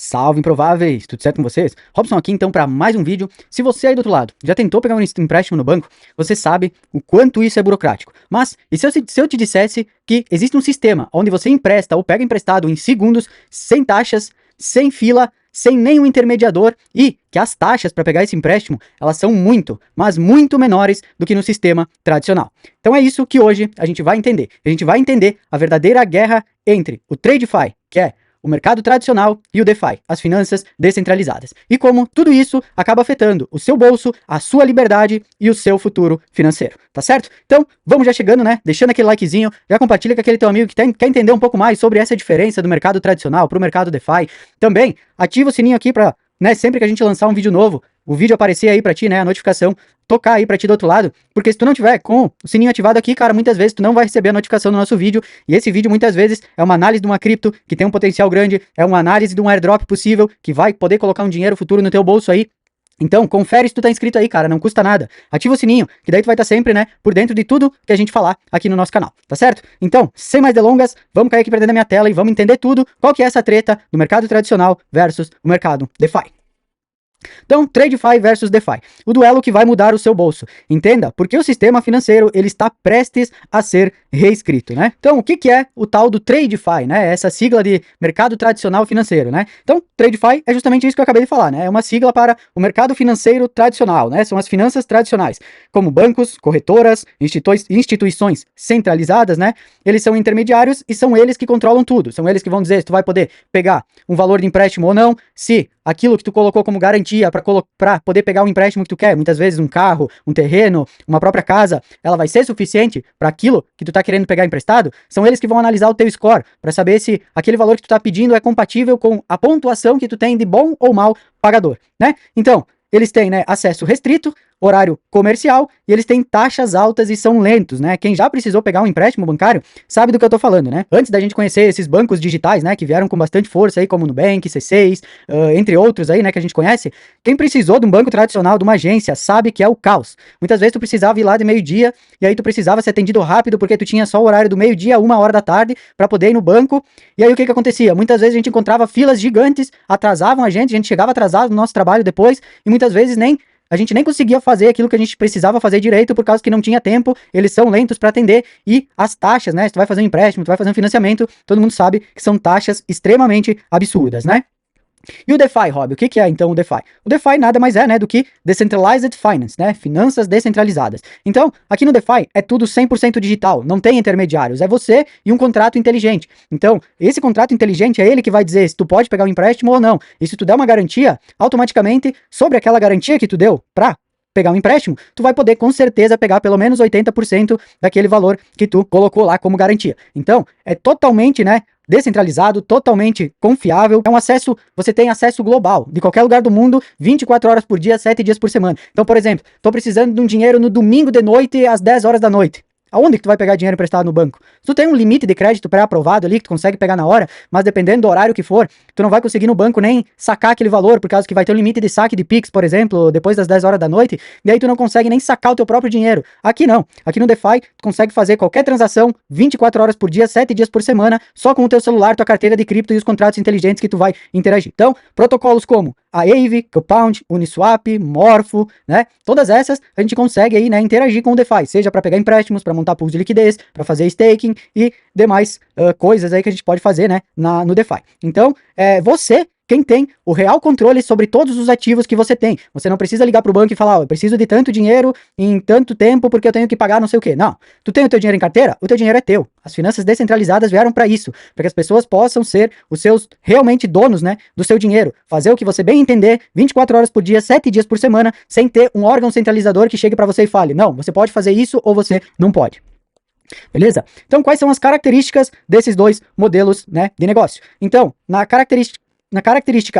Salve improváveis, tudo certo com vocês? Robson aqui então para mais um vídeo. Se você aí do outro lado já tentou pegar um empréstimo no banco, você sabe o quanto isso é burocrático. Mas, e se eu te dissesse que existe um sistema onde você empresta ou pega emprestado em segundos, sem taxas, sem fila, sem nenhum intermediador e que as taxas para pegar esse empréstimo, elas são muito, mas muito menores do que no sistema tradicional. Então é isso que hoje a gente vai entender. A gente vai entender a verdadeira guerra entre o TradFi, que é o mercado tradicional, e o DeFi, as finanças descentralizadas. E como tudo isso acaba afetando o seu bolso, a sua liberdade e o seu futuro financeiro, tá certo? Então, vamos já chegando, né? Deixando aquele likezinho, já compartilha com aquele teu amigo que quer entender um pouco mais sobre essa diferença do mercado tradicional para o mercado DeFi. Também, ativa o sininho aqui para, né, sempre que a gente lançar um vídeo novo, o vídeo aparecer aí pra ti, né, a notificação tocar aí pra ti do outro lado, porque se tu não tiver com o sininho ativado aqui, cara, muitas vezes tu não vai receber a notificação do nosso vídeo, e esse vídeo muitas vezes é uma análise de uma cripto que tem um potencial grande, é uma análise de um airdrop possível, que vai poder colocar um dinheiro futuro no teu bolso aí. Então, confere se tu tá inscrito aí, cara, não custa nada. Ativa o sininho, que daí tu vai estar sempre, né, por dentro de tudo que a gente falar aqui no nosso canal, tá certo? Então, sem mais delongas, vamos cair aqui pra dentro da minha tela e vamos entender tudo, qual que é essa treta do mercado tradicional versus o mercado DeFi. Então, TradFi versus DeFi, o duelo que vai mudar o seu bolso. Entenda, porque o sistema financeiro ele está prestes a ser reescrito, né? Então, o que é o tal do TradFi, né? Essa sigla de mercado tradicional financeiro, né? Então, TradFi é justamente isso que eu acabei de falar, né? É uma sigla para o mercado financeiro tradicional, né? São as finanças tradicionais, como bancos, corretoras, instituições centralizadas, né? Eles são intermediários e são eles que controlam tudo. São eles que vão dizer se tu vai poder pegar um valor de empréstimo ou não, se aquilo que tu colocou como garantia para poder pegar o empréstimo que tu quer, muitas vezes um carro, um terreno, uma própria casa, ela vai ser suficiente para aquilo que tu tá querendo pegar emprestado, são eles que vão analisar o teu score, para saber se aquele valor que tu tá pedindo é compatível com a pontuação que tu tem de bom ou mal pagador, né? Então, eles têm, né, acesso restrito, horário comercial, e eles têm taxas altas e são lentos, né? Quem já precisou pegar um empréstimo bancário sabe do que eu tô falando, né? Antes da gente conhecer esses bancos digitais, né, que vieram com bastante força aí, como Nubank, C6, entre outros aí, né, que a gente conhece, quem precisou de um banco tradicional, de uma agência, sabe que é o caos. Muitas vezes tu precisava ir lá de meio-dia, e aí tu precisava ser atendido rápido, porque tu tinha só o horário do meio-dia, 1 hora da tarde, para poder ir no banco, e aí o que que acontecia? Muitas vezes a gente encontrava filas gigantes, atrasavam a gente chegava atrasado no nosso trabalho depois, e muitas vezes a gente nem conseguia fazer aquilo que a gente precisava fazer direito por causa que não tinha tempo, eles são lentos para atender, e as taxas, né, se tu vai fazer um empréstimo, tu vai fazer um financiamento, todo mundo sabe que são taxas extremamente absurdas, né? E o DeFi, Rob, o que é então o DeFi? O DeFi nada mais é, né, do que Decentralized Finance, né, finanças descentralizadas. Então, aqui no DeFi é tudo 100% digital, não tem intermediários, é você e um contrato inteligente. Então, esse contrato inteligente é ele que vai dizer se tu pode pegar um empréstimo ou não. E se tu der uma garantia, automaticamente, sobre aquela garantia que tu deu pra pegar um empréstimo, tu vai poder com certeza pegar pelo menos 80% daquele valor que tu colocou lá como garantia. Então, é totalmente, né, descentralizado, totalmente confiável, é um acesso, você tem acesso global, de qualquer lugar do mundo, 24 horas por dia, 7 dias por semana. Então, por exemplo, tô precisando de um dinheiro no domingo de noite, às 10 horas da noite. Aonde que tu vai pegar dinheiro emprestado no banco? Tu tem um limite de crédito pré-aprovado ali que tu consegue pegar na hora, mas dependendo do horário que for, tu não vai conseguir no banco nem sacar aquele valor, por causa que vai ter um limite de saque de Pix, por exemplo, depois das 10 horas da noite, e aí tu não consegue nem sacar o teu próprio dinheiro. Aqui não. Aqui no DeFi, tu consegue fazer qualquer transação 24 horas por dia, 7 dias por semana, só com o teu celular, tua carteira de cripto e os contratos inteligentes que tu vai interagir. Então, protocolos como a Aave, Compound, Uniswap, Morpho, né? Todas essas a gente consegue aí, né, interagir com o DeFi, seja para pegar empréstimos, para montar pools de liquidez, para fazer staking e demais coisas aí que a gente pode fazer, né, no DeFi. Então, você quem tem o real controle sobre todos os ativos que você tem. Você não precisa ligar pro banco e falar, eu preciso de tanto dinheiro em tanto tempo porque eu tenho que pagar não sei o quê. Não. Tu tem o teu dinheiro em carteira? O teu dinheiro é teu. As finanças descentralizadas vieram para isso, para que as pessoas possam ser os seus realmente donos, né, do seu dinheiro. Fazer o que você bem entender, 24 horas por dia, 7 dias por semana, sem ter um órgão centralizador que chegue para você e fale, não, você pode fazer isso ou você não pode. Beleza? Então, quais são as características desses dois modelos, né, de negócio? Então, na característica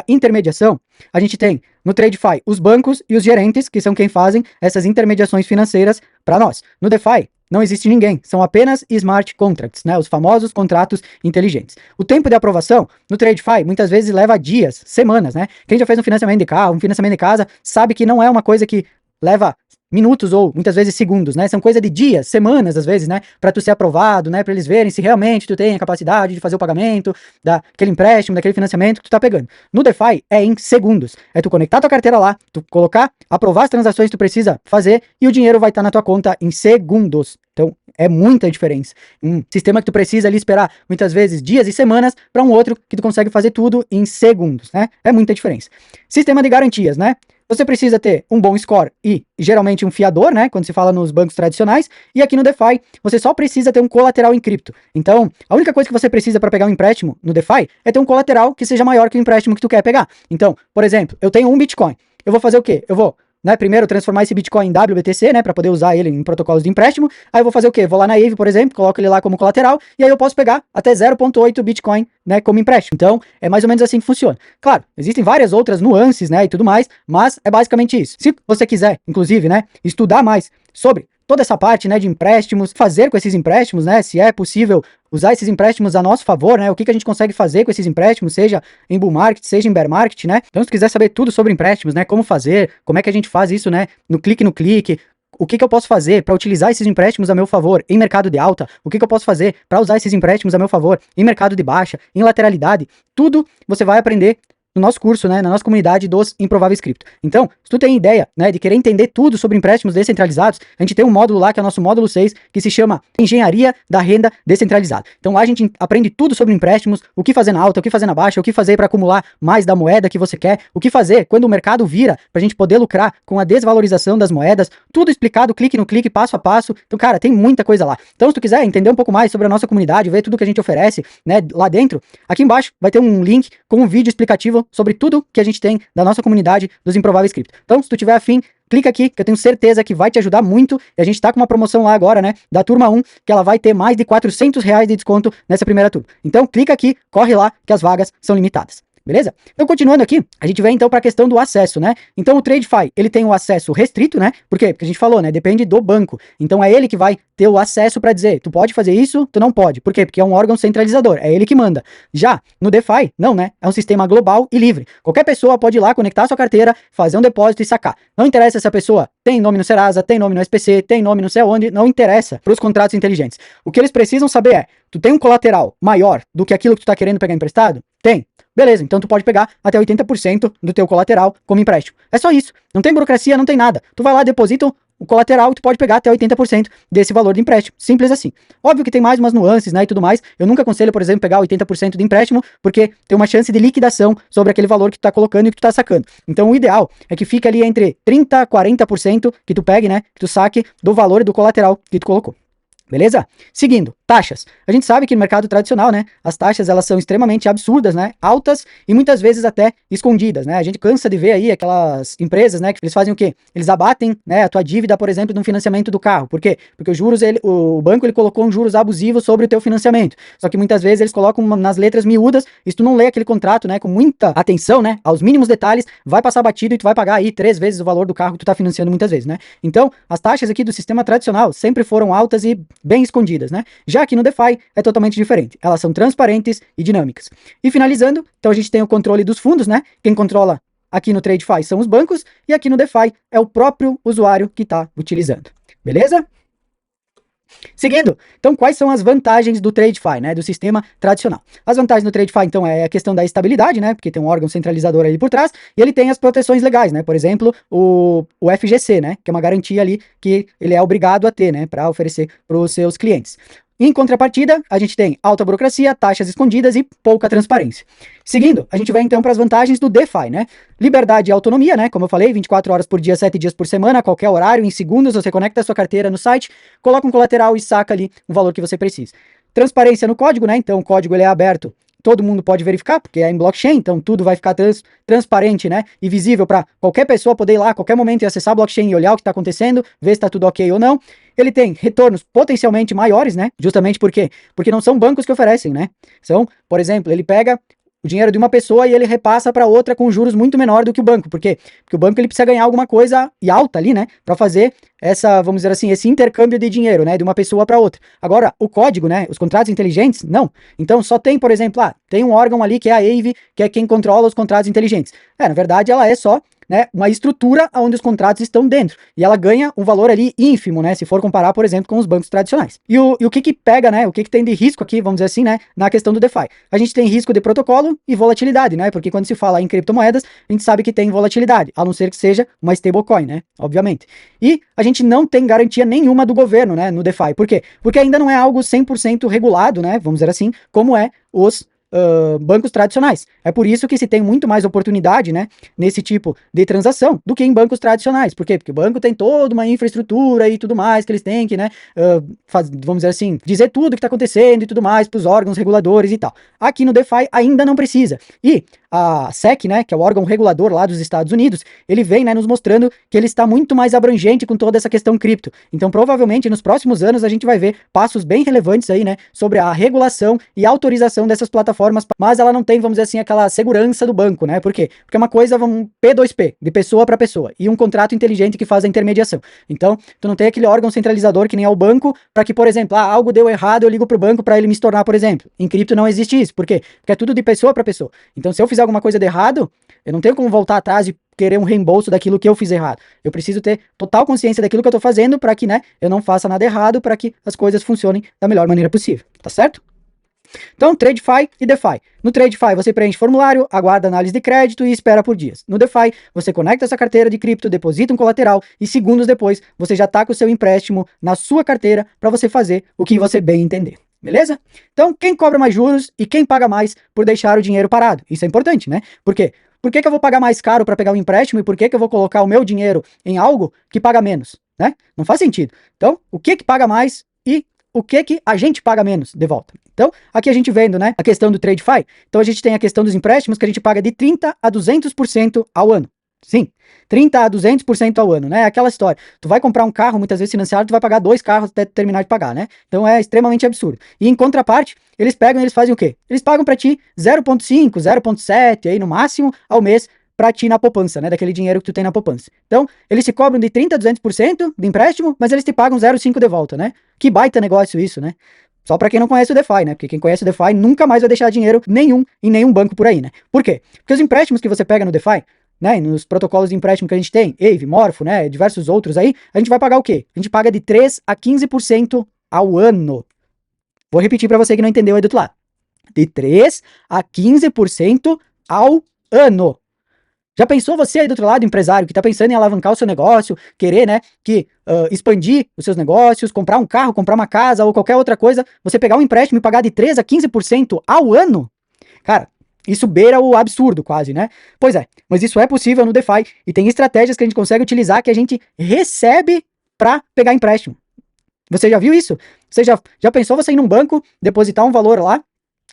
intermediação, a gente tem no TradFi os bancos e os gerentes, que são quem fazem essas intermediações financeiras para nós. No DeFi, não existe ninguém, são apenas smart contracts, né, os famosos contratos inteligentes. O tempo de aprovação no TradFi muitas vezes leva dias, semanas, né? Quem já fez um financiamento de carro, um financiamento de casa, sabe que não é uma coisa que leva minutos ou muitas vezes segundos, né? São coisa de dias, semanas às vezes, né? Para tu ser aprovado, né? Para eles verem se realmente tu tem a capacidade de fazer o pagamento daquele empréstimo, daquele financiamento que tu tá pegando. No DeFi é em segundos. É tu conectar tua carteira lá, tu colocar, aprovar as transações que tu precisa fazer e o dinheiro vai estar na tua conta em segundos. Então, é muita diferença. Um sistema que tu precisa ali esperar muitas vezes dias e semanas para um outro que tu consegue fazer tudo em segundos, né? É muita diferença. Sistema de garantias, né? Você precisa ter um bom score e geralmente um fiador, né? Quando se fala nos bancos tradicionais. E aqui no DeFi, você só precisa ter um colateral em cripto. Então, a única coisa que você precisa para pegar um empréstimo no DeFi é ter um colateral que seja maior que o empréstimo que tu quer pegar. Então, por exemplo, eu tenho um Bitcoin. Eu vou fazer o quê? Eu vou, né, primeiro transformar esse Bitcoin em WBTC, né, para poder usar ele em protocolos de empréstimo. Aí eu vou fazer o quê? Vou lá na Aave, por exemplo, coloco ele lá como colateral e aí eu posso pegar até 0.8 Bitcoin, né, como empréstimo. Então, é mais ou menos assim que funciona. Claro, existem várias outras nuances, né, e tudo mais, mas é basicamente isso. Se você quiser, inclusive, né, estudar mais sobre toda essa parte, né, de empréstimos, fazer com esses empréstimos, né, se é possível usar esses empréstimos a nosso favor, né, o que a gente consegue fazer com esses empréstimos, seja em bull market, seja em bear market, né, então se tu quiser saber tudo sobre empréstimos, né, como fazer, como é que a gente faz isso, né, no clique, o que eu posso fazer para utilizar esses empréstimos a meu favor em mercado de alta, o que eu posso fazer para usar esses empréstimos a meu favor em mercado de baixa, em lateralidade, tudo você vai aprender no nosso curso, né, na nossa comunidade dos Improváveis Cripto. Então, se tu tem ideia, né, de querer entender tudo sobre empréstimos descentralizados, a gente tem um módulo lá, que é o nosso módulo 6, que se chama Engenharia da Renda Descentralizada. Então lá a gente aprende tudo sobre empréstimos, o que fazer na alta, o que fazer na baixa, o que fazer para acumular mais da moeda que você quer, o que fazer quando o mercado vira, pra gente poder lucrar com a desvalorização das moedas, tudo explicado, clique no clique, passo a passo. Então, cara, tem muita coisa lá. Então, se tu quiser entender um pouco mais sobre a nossa comunidade, ver tudo que a gente oferece, né, lá dentro, aqui embaixo vai ter um link com um vídeo explicativo sobre tudo que a gente tem da nossa comunidade dos Improváveis Cripto. Então, se tu tiver afim, clica aqui, que eu tenho certeza que vai te ajudar muito. E a gente tá com uma promoção lá agora, né, da turma 1, que ela vai ter mais de R$ 400 de desconto nessa primeira turma. Então, clica aqui, corre lá, que as vagas são limitadas. Beleza? Então, continuando aqui, a gente vem então para a questão do acesso, né? Então, o TradeFi, ele tem o acesso restrito, né? Por quê? Porque a gente falou, né? Depende do banco. Então, é ele que vai ter o acesso para dizer, tu pode fazer isso, tu não pode. Por quê? Porque é um órgão centralizador, é ele que manda. Já no DeFi, não, né? É um sistema global e livre. Qualquer pessoa pode ir lá, conectar a sua carteira, fazer um depósito e sacar. Não interessa se a pessoa tem nome no Serasa, tem nome no SPC, tem nome não sei onde, não interessa para os contratos inteligentes. O que eles precisam saber é, tu tem um colateral maior do que aquilo que tu tá querendo pegar emprestado? Tem. Beleza, então tu pode pegar até 80% do teu colateral como empréstimo. É só isso. Não tem burocracia, não tem nada. Tu vai lá, deposita o colateral e tu pode pegar até 80% desse valor de empréstimo. Simples assim. Óbvio que tem mais umas nuances, né, e tudo mais. Eu nunca aconselho, por exemplo, pegar 80% de empréstimo, porque tem uma chance de liquidação sobre aquele valor que tu tá colocando e que tu tá sacando. Então o ideal é que fique ali entre 30% a 40% que tu pegue, né, que tu saque do valor do colateral que tu colocou. Beleza? Seguindo, taxas. A gente sabe que no mercado tradicional, né, as taxas elas são extremamente absurdas, né, altas e muitas vezes até escondidas, né? A gente cansa de ver aí aquelas empresas, né, que eles fazem o quê? Eles abatem, né, a tua dívida, por exemplo, no financiamento do carro. Por quê? Porque os juros, o banco ele colocou um juros abusivos sobre o teu financiamento. Só que muitas vezes eles colocam nas letras miúdas, e se tu não lê aquele contrato, né, com muita atenção, né, aos mínimos detalhes, vai passar batido e tu vai pagar aí 3 vezes o valor do carro que tu tá financiando muitas vezes, né? Então, as taxas aqui do sistema tradicional sempre foram altas e bem escondidas, né? Já que no DeFi é totalmente diferente. Elas são transparentes e dinâmicas. E finalizando, então a gente tem o controle dos fundos, né? Quem controla aqui no TradeFi são os bancos e aqui no DeFi é o próprio usuário que está utilizando. Beleza? Seguindo, então quais são as vantagens do TradeFi, né, do sistema tradicional? As vantagens do TradeFi, então, é a questão da estabilidade, né, porque tem um órgão centralizador ali por trás, e ele tem as proteções legais, né, por exemplo, o FGC, né, que é uma garantia ali que ele é obrigado a ter, né, para oferecer para os seus clientes. Em contrapartida, a gente tem alta burocracia, taxas escondidas e pouca transparência. Seguindo, a gente vai então para as vantagens do DeFi, né? Liberdade e autonomia, né? Como eu falei, 24 horas por dia, 7 dias por semana, a qualquer horário, em segundos, você conecta a sua carteira no site, coloca um colateral e saca ali o valor que você precisa. Transparência no código, né? Então o código ele é aberto, todo mundo pode verificar, porque é em blockchain, então tudo vai ficar transparente, né, e visível para qualquer pessoa poder ir lá a qualquer momento e acessar a blockchain e olhar o que está acontecendo, ver se está tudo ok ou não. Ele tem retornos potencialmente maiores, né, justamente porque não são bancos que oferecem, né, são, por exemplo, ele pega o dinheiro de uma pessoa e ele repassa para outra com juros muito menor do que o banco. Por quê? Porque o banco ele precisa ganhar alguma coisa e alta ali, né, para fazer essa, vamos dizer assim, esse intercâmbio de dinheiro, né, de uma pessoa para outra. Agora, o código, né, os contratos inteligentes, não. Então, só tem, por exemplo, tem um órgão ali que é a Aave, que é quem controla os contratos inteligentes. Na verdade, ela é só né, uma estrutura onde os contratos estão dentro, e ela ganha um valor ali ínfimo, né, se for comparar, por exemplo, com os bancos tradicionais. E o que que pega, né, o que que tem de risco aqui, vamos dizer assim, né, na questão do DeFi? A gente tem risco de protocolo e volatilidade, né, porque quando se fala em criptomoedas, a gente sabe que tem volatilidade, a não ser que seja uma stablecoin, né, obviamente. E a gente não tem garantia nenhuma do governo, né, no DeFi. Por quê? Porque ainda não é algo 100% regulado, né, vamos dizer assim, como é os bancos tradicionais. É por isso que se tem muito mais oportunidade, né, nesse tipo de transação do que em bancos tradicionais. Por quê? Porque o banco tem toda uma infraestrutura e tudo mais que eles têm que, né, vamos dizer assim, dizer tudo o que está acontecendo e tudo mais para os órgãos reguladores e tal. Aqui no DeFi ainda não precisa. E a SEC, né, que é o órgão regulador lá dos Estados Unidos, ele vem, né, nos mostrando que ele está muito mais abrangente com toda essa questão cripto. Então, provavelmente, nos próximos anos, a gente vai ver passos bem relevantes aí, né, sobre a regulação e autorização dessas plataformas, mas ela não tem, vamos dizer assim, aquela segurança do banco, né? Por quê? Porque é uma coisa, vamos, P2P, de pessoa para pessoa, e um contrato inteligente que faz a intermediação. Então, tu não tem aquele órgão centralizador que nem é o banco, para que, por exemplo, algo deu errado, eu ligo pro banco para ele me estornar, por exemplo. Em cripto não existe isso. Por quê? Porque é tudo de pessoa para pessoa. Então, se eu fizer alguma coisa de errado, eu não tenho como voltar atrás e querer um reembolso daquilo que eu fiz errado. Eu preciso ter total consciência daquilo que eu tô fazendo para que, né, eu não faça nada errado, para que as coisas funcionem da melhor maneira possível. Tá certo? Então, TradeFi e DeFi. No TradeFi, você preenche formulário, aguarda análise de crédito e espera por dias. No DeFi, você conecta essa carteira de cripto, deposita um colateral e segundos depois, você já está com o seu empréstimo na sua carteira para você fazer o que você bem entender. Beleza? Então, quem cobra mais juros e quem paga mais por deixar o dinheiro parado? Isso é importante, né? Por quê? Por que eu vou pagar mais caro para pegar um empréstimo e por que eu vou colocar o meu dinheiro em algo que paga menos, né? Não faz sentido. Então, o que paga mais e o que a gente paga menos de volta. Então, aqui a gente vendo, né, a questão do TradeFi. Então, a gente tem a questão dos empréstimos que a gente paga de 30% a 200% ao ano. Sim, 30% a 200% ao ano, né? Aquela história. Tu vai comprar um carro, muitas vezes financiado, tu vai pagar 2 carros até terminar de pagar, né? Então é extremamente absurdo. E em contraparte, eles pegam e eles fazem o quê? Eles pagam para ti 0,5, 0,7 aí no máximo ao mês para ti na poupança, né? Daquele dinheiro que tu tem na poupança. Então, eles te cobram de 30% a 200% de empréstimo, mas eles te pagam 0,5 de volta, né? Que baita negócio isso, né? Só para quem não conhece o DeFi, né? Porque quem conhece o DeFi nunca mais vai deixar dinheiro nenhum em nenhum banco por aí, né? Por quê? Porque os empréstimos que você pega no DeFi, né, nos protocolos de empréstimo que a gente tem, Aave, Morpho, né, diversos outros aí, a gente vai pagar o quê? A gente paga de 3 a 15% ao ano. Vou repetir para você que não entendeu aí do outro lado. De 3 a 15% ao ano. Já pensou você aí do outro lado, empresário, que está pensando em alavancar o seu negócio, querer, né, expandir os seus negócios, comprar um carro, comprar uma casa ou qualquer outra coisa, você pegar um empréstimo e pagar de 3 a 15% ao ano? Cara, isso beira o absurdo quase, né? Pois é, mas isso é possível no DeFi e tem estratégias que a gente consegue utilizar que a gente recebe para pegar empréstimo. Você já viu isso? Você já pensou você ir num banco, depositar um valor lá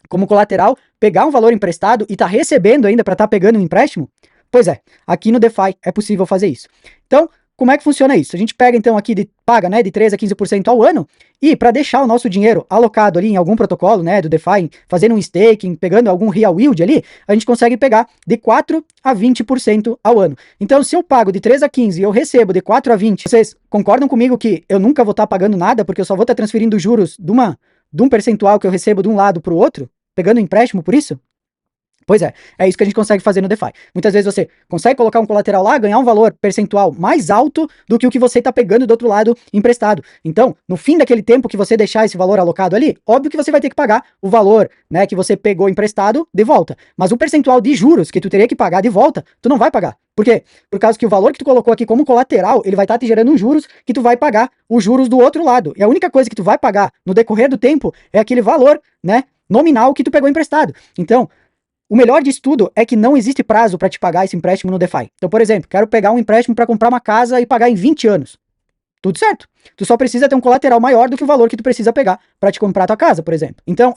como colateral, pegar um valor emprestado e tá recebendo ainda para estar pegando um empréstimo? Pois é, aqui no DeFi é possível fazer isso. Então, como é que funciona isso? A gente pega então aqui, paga, né, de 13 a 15% ao ano, e para deixar o nosso dinheiro alocado ali em algum protocolo, né, do DeFi, fazendo um staking, pegando algum real yield ali, a gente consegue pegar de 4 a 20% ao ano. Então, se eu pago de 3 a 15 e eu recebo de 4 a 20, vocês concordam comigo que eu nunca vou estar pagando nada, porque eu só vou estar transferindo juros de um percentual que eu recebo de um lado para o outro, pegando empréstimo por isso? Pois é isso que a gente consegue fazer no DeFi. Muitas vezes você consegue colocar um colateral lá, ganhar um valor percentual mais alto do que o que você está pegando do outro lado emprestado. Então, no fim daquele tempo que você deixar esse valor alocado ali, óbvio que você vai ter que pagar o valor, né, que você pegou emprestado de volta. Mas o percentual de juros que tu teria que pagar de volta, tu não vai pagar. Por quê? Por causa que o valor que tu colocou aqui como colateral, ele vai estar te gerando uns juros que tu vai pagar os juros do outro lado. E a única coisa que tu vai pagar no decorrer do tempo é aquele valor, né, nominal que tu pegou emprestado. Então, o melhor disso tudo é que não existe prazo para te pagar esse empréstimo no DeFi. Então, por exemplo, quero pegar um empréstimo para comprar uma casa e pagar em 20 anos. Tudo certo. Tu só precisa ter um colateral maior do que o valor que tu precisa pegar para te comprar a tua casa, por exemplo. Então,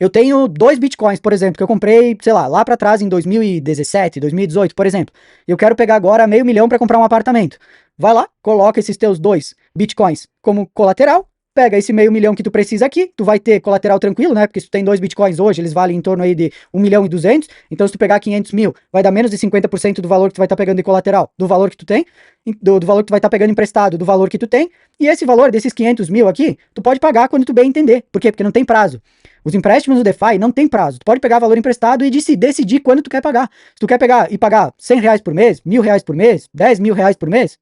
eu tenho 2 bitcoins, por exemplo, que eu comprei, sei lá para trás em 2017, 2018, por exemplo. Eu quero pegar agora $500.000 para comprar um apartamento. Vai lá, coloca esses teus 2 bitcoins como colateral, pega esse meio milhão que tu precisa aqui, tu vai ter colateral tranquilo, né? Porque se tu tem 2 bitcoins hoje, eles valem em torno aí de 1.200.000, então se tu pegar 500 mil, vai dar menos de 50% do valor que tu vai estar pegando de colateral, do valor que tu tem, do valor que tu vai estar pegando emprestado, do valor que tu tem, e esse valor desses 500 mil aqui, tu pode pagar quando tu bem entender. Por quê? Porque não tem prazo. Os empréstimos do DeFi não tem prazo. Tu pode pegar valor emprestado e decidir quando tu quer pagar. Se tu quer pegar e pagar R$100 por mês, R$1.000 por mês, R$10.000 por mês,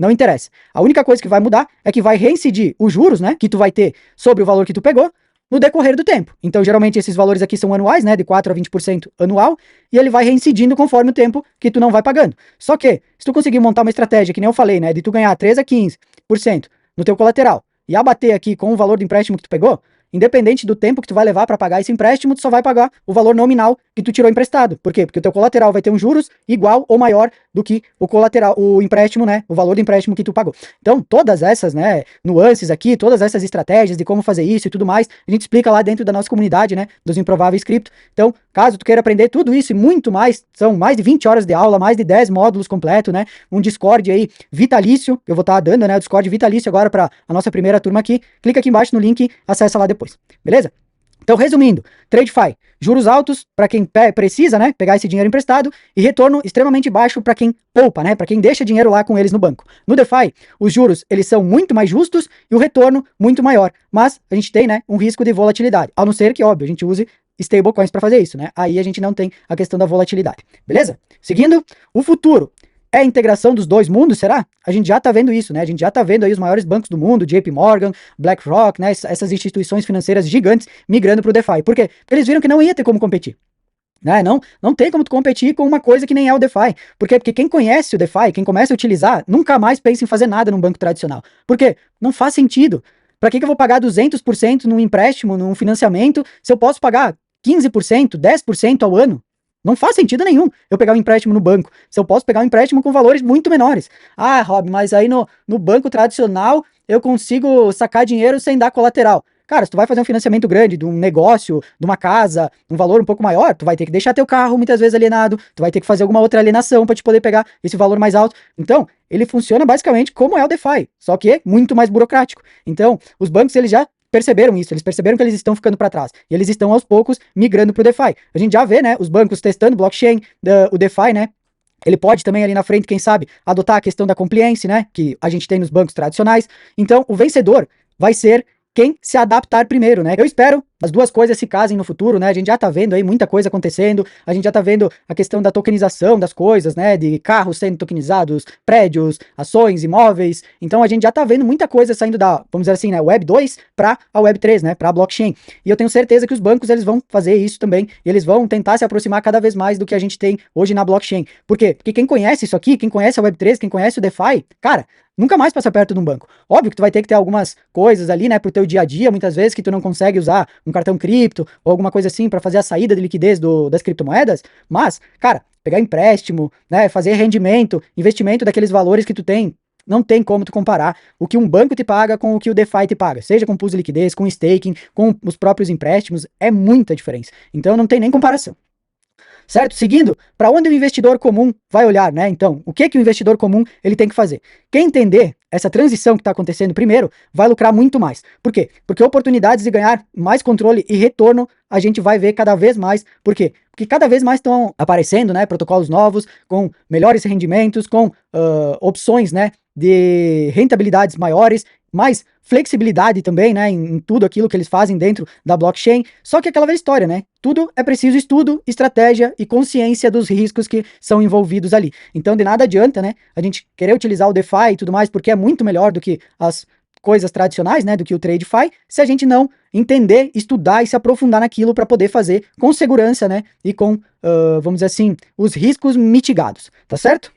não interessa. A única coisa que vai mudar é que vai reincidir os juros, né, que tu vai ter sobre o valor que tu pegou no decorrer do tempo. Então, geralmente, esses valores aqui são anuais, né, de 4 a 20% anual, e ele vai reincidindo conforme o tempo que tu não vai pagando. Só que, se tu conseguir montar uma estratégia, que nem eu falei, né, de tu ganhar 3 a 15% no teu colateral, e abater aqui com o valor do empréstimo que tu pegou, independente do tempo que tu vai levar para pagar esse empréstimo, tu só vai pagar o valor nominal que tu tirou emprestado. Por quê? Porque o teu colateral vai ter um juros igual ou maior do que o colateral, o empréstimo, né? O valor do empréstimo que tu pagou. Então, todas essas, né, nuances aqui, todas essas estratégias de como fazer isso e tudo mais, a gente explica lá dentro da nossa comunidade, né, dos Improváveis Cripto. Então, caso tu queira aprender tudo isso e muito mais, são mais de 20 horas de aula, mais de 10 módulos completos, né? Um Discord aí vitalício, eu vou estar dando, né, o Discord vitalício agora para a nossa primeira turma aqui. Clica aqui embaixo no link, acessa lá depois. Beleza? Então, resumindo, TradeFi, juros altos para quem precisa, né, pegar esse dinheiro emprestado, e retorno extremamente baixo para quem poupa, né, para quem deixa dinheiro lá com eles no banco. No DeFi, os juros, eles são muito mais justos e o retorno muito maior, mas a gente tem, né, um risco de volatilidade, a não ser que, óbvio, a gente use stablecoins para fazer isso, né, aí a gente não tem a questão da volatilidade. Beleza? Seguindo, o futuro. É a integração dos dois mundos, será? A gente já tá vendo isso, né? A gente já tá vendo aí os maiores bancos do mundo, JP Morgan, BlackRock, né? Essas instituições financeiras gigantes migrando pro DeFi. Por quê? Porque eles viram que não ia ter como competir. Né? Não tem como tu competir com uma coisa que nem é o DeFi. Por quê? Porque quem conhece o DeFi, quem começa a utilizar, nunca mais pensa em fazer nada num banco tradicional. Por quê? Não faz sentido. Pra que eu vou pagar 200% num empréstimo, num financiamento, se eu posso pagar 15%, 10% ao ano? Não faz sentido nenhum eu pegar um empréstimo no banco, se eu posso pegar um empréstimo com valores muito menores. Ah, Rob, mas aí no banco tradicional eu consigo sacar dinheiro sem dar colateral. Cara, se tu vai fazer um financiamento grande de um negócio, de uma casa, um valor um pouco maior, tu vai ter que deixar teu carro muitas vezes alienado, tu vai ter que fazer alguma outra alienação para te poder pegar esse valor mais alto. Então, ele funciona basicamente como é o DeFi, só que é muito mais burocrático. Então, os bancos, eles já perceberam isso, eles perceberam que eles estão ficando para trás, e eles estão aos poucos migrando para o DeFi. A gente já vê, né, os bancos testando blockchain, o DeFi, né, ele pode também ali na frente, quem sabe, adotar a questão da compliance, né, que a gente tem nos bancos tradicionais. Então, o vencedor vai ser quem se adaptar primeiro, né? Eu espero as duas coisas se casem no futuro, né? A gente já tá vendo aí muita coisa acontecendo, a gente já tá vendo a questão da tokenização das coisas, né? De carros sendo tokenizados, prédios, ações, imóveis. Então a gente já tá vendo muita coisa saindo da, vamos dizer assim, né, Web 2 para a Web 3, né? Para a blockchain. E eu tenho certeza que os bancos, eles vão fazer isso também, e eles vão tentar se aproximar cada vez mais do que a gente tem hoje na blockchain. Por quê? Porque quem conhece isso aqui, quem conhece a Web 3, quem conhece o DeFi, cara, nunca mais passa perto de um banco. Óbvio que tu vai ter que ter algumas coisas ali, né, pro teu dia a dia, muitas vezes que tu não consegue usar um cartão cripto ou alguma coisa assim para fazer a saída de liquidez das criptomoedas, mas, cara, pegar empréstimo, né, fazer rendimento, investimento daqueles valores que tu tem, não tem como tu comparar o que um banco te paga com o que o DeFi te paga, seja com pools de liquidez, com staking, com os próprios empréstimos, é muita diferença. Então não tem nem comparação. Certo? Seguindo, para onde o investidor comum vai olhar, né? Então, o que o investidor comum ele tem que fazer? Quem entender essa transição que está acontecendo primeiro, vai lucrar muito mais. Por quê? Porque oportunidades de ganhar mais controle e retorno a gente vai ver cada vez mais. Por quê? Porque cada vez mais estão aparecendo, né, protocolos novos, com melhores rendimentos, com opções, né, de rentabilidades maiores, mais flexibilidade também, né, em tudo aquilo que eles fazem dentro da blockchain. Só que aquela velha história, né? Tudo é preciso estudo, estratégia e consciência dos riscos que são envolvidos ali. Então, de nada adianta, né, a gente querer utilizar o DeFi e tudo mais, porque é muito melhor do que as coisas tradicionais, né, do que o TradeFi, se a gente não entender, estudar e se aprofundar naquilo para poder fazer com segurança, né, e com, vamos dizer assim, os riscos mitigados, tá certo?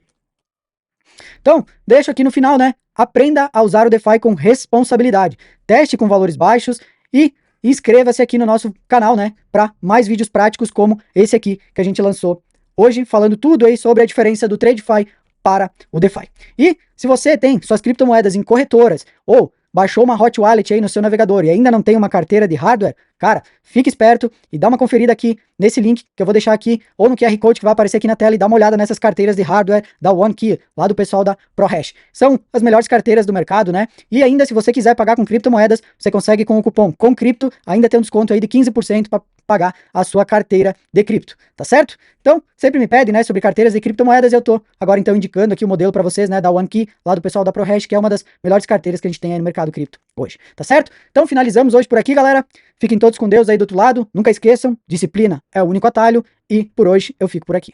Então, deixo aqui no final, né, aprenda a usar o DeFi com responsabilidade, teste com valores baixos e inscreva-se aqui no nosso canal, né, para mais vídeos práticos como esse aqui que a gente lançou hoje, falando tudo aí sobre a diferença do TradeFi para o DeFi. E se você tem suas criptomoedas em corretoras ou baixou uma hot wallet aí no seu navegador e ainda não tem uma carteira de hardware, Cara, fique esperto e dá uma conferida aqui nesse link que eu vou deixar aqui, ou no QR Code que vai aparecer aqui na tela, e dá uma olhada nessas carteiras de hardware da OneKey, lá do pessoal da ProHash. São as melhores carteiras do mercado, né? E ainda, se você quiser pagar com criptomoedas, você consegue com o cupom COMCRIPTO, ainda tem um desconto aí de 15% para pagar a sua carteira de cripto, tá certo? Então, sempre me pedem, né, sobre carteiras de criptomoedas, eu tô agora então indicando aqui o modelo para vocês, né, da OneKey, lá do pessoal da ProHash, que é uma das melhores carteiras que a gente tem aí no mercado cripto hoje, tá certo? Então, finalizamos hoje por aqui, galera. Fiquem todos com Deus aí do outro lado. Nunca esqueçam, disciplina é o único atalho. E por hoje eu fico por aqui.